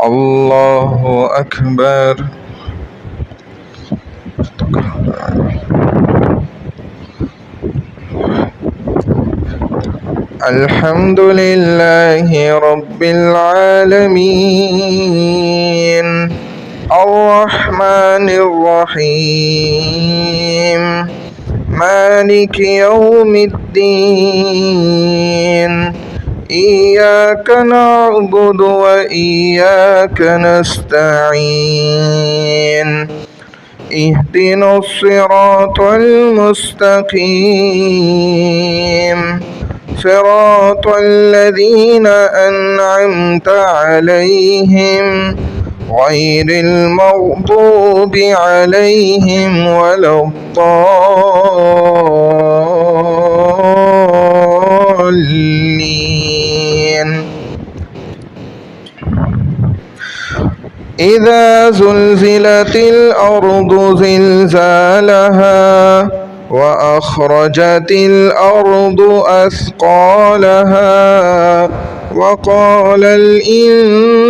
الله أكبر. الحمد لله رب العالمين الرحمن الرحيم مالك يوم الدين إياك نعبد وإياك نستعين اهدنا الصراط المستقيم صراط الذين أنعمت عليهم غير المغضوب عليهم ولا الضالين. إذا زلزلت الأرض زلزالها وأخرجت الأرض أثقالها وقال الإنسان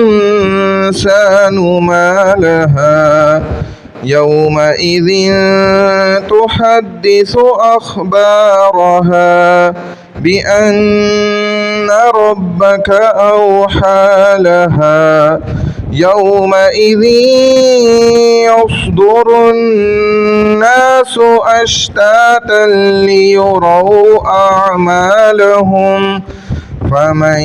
ما لها يومئذ تحدث أخبارها بأن ربك أوحى لها يومئذ يصدر الناس أشتاتا ليروا أعمالهم فمن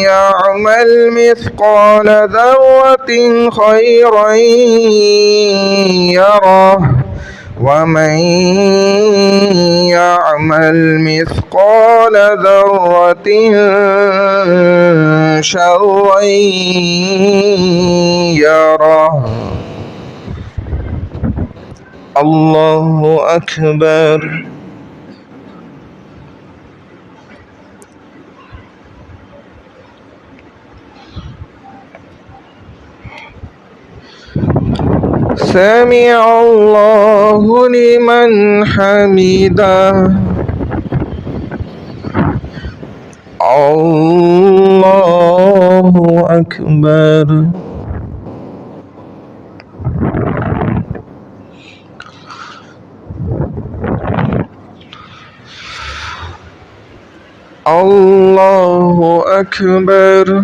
يعمل مثقال ذرة خيرا يره ومن يعمل مثقال ذرة شرا يره. الله أكبر. سمع الله لمن حمده. الله أكبر. الله أكبر.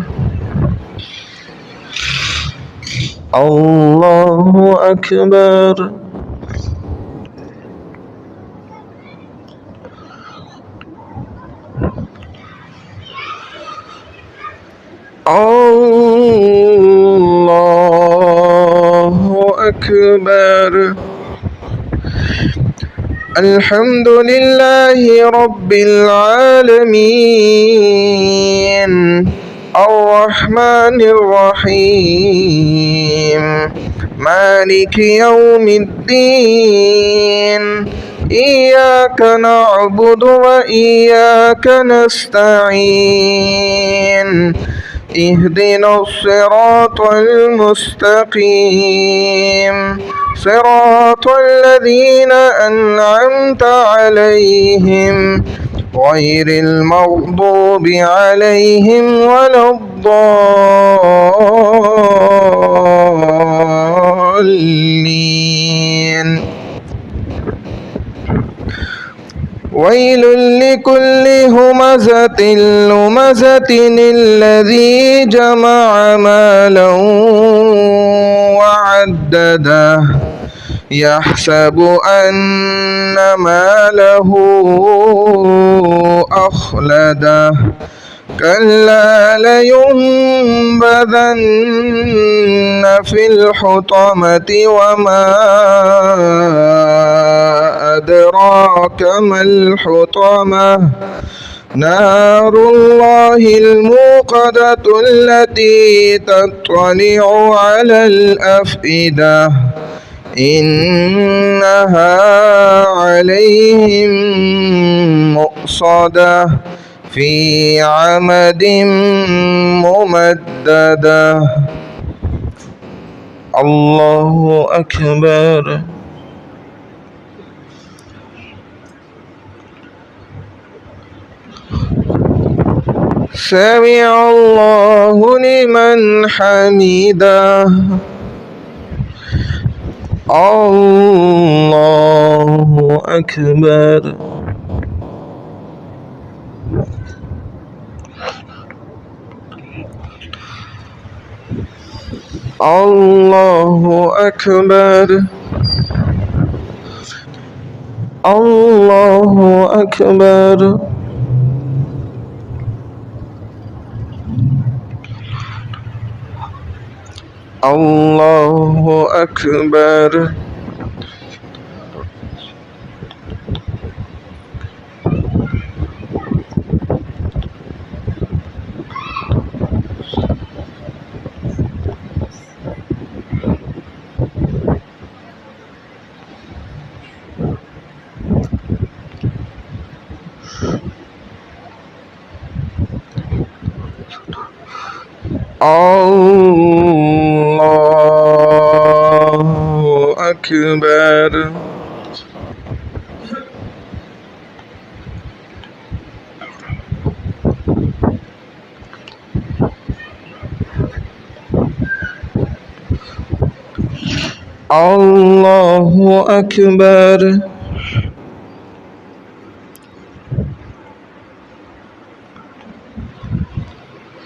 الله أكبر. الله أكبر. الحمد لله رب العالمين الرحمن الرحيم مالك يوم الدين إياك نعبد وإياك نستعين اهدنا الصراط المستقيم صراط الذين أنعمت عليهم غير المغضوب عليهم ولا الضالين. ويل لكل همزة لمزة الذي جمع مالا وعدده يحسب أن ماله أخلده كلا لينبذن في الحطمة وما أدراك ما الحطمة نار الله الموقدة التي تطلع على الأفئدة إنها عليهم مؤصدة في عمد ممددة. الله أكبر. سمع الله لمن حمده. الله أكبر. الله أكبر. الله أكبر. الله أكبر. الله أكبر. الله أكبر.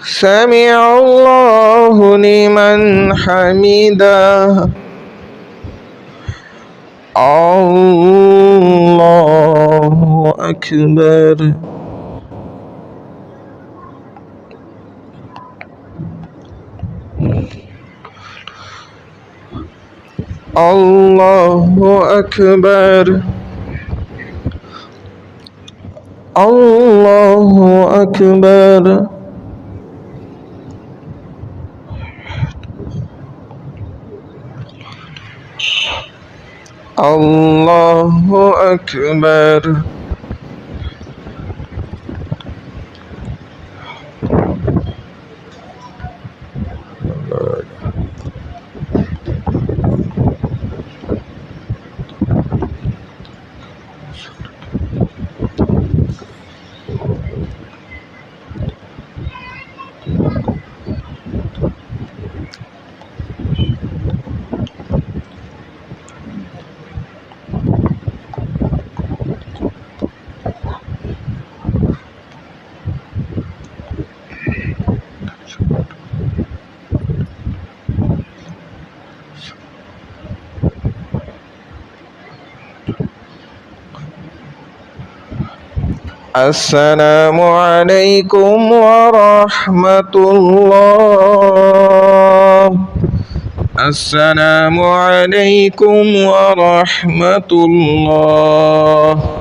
سمع الله لمن حمده. الله أكبر. الله أكبر. الله أكبر. الله أكبر. السلام عليكم ورحمة الله. السلام عليكم ورحمة الله.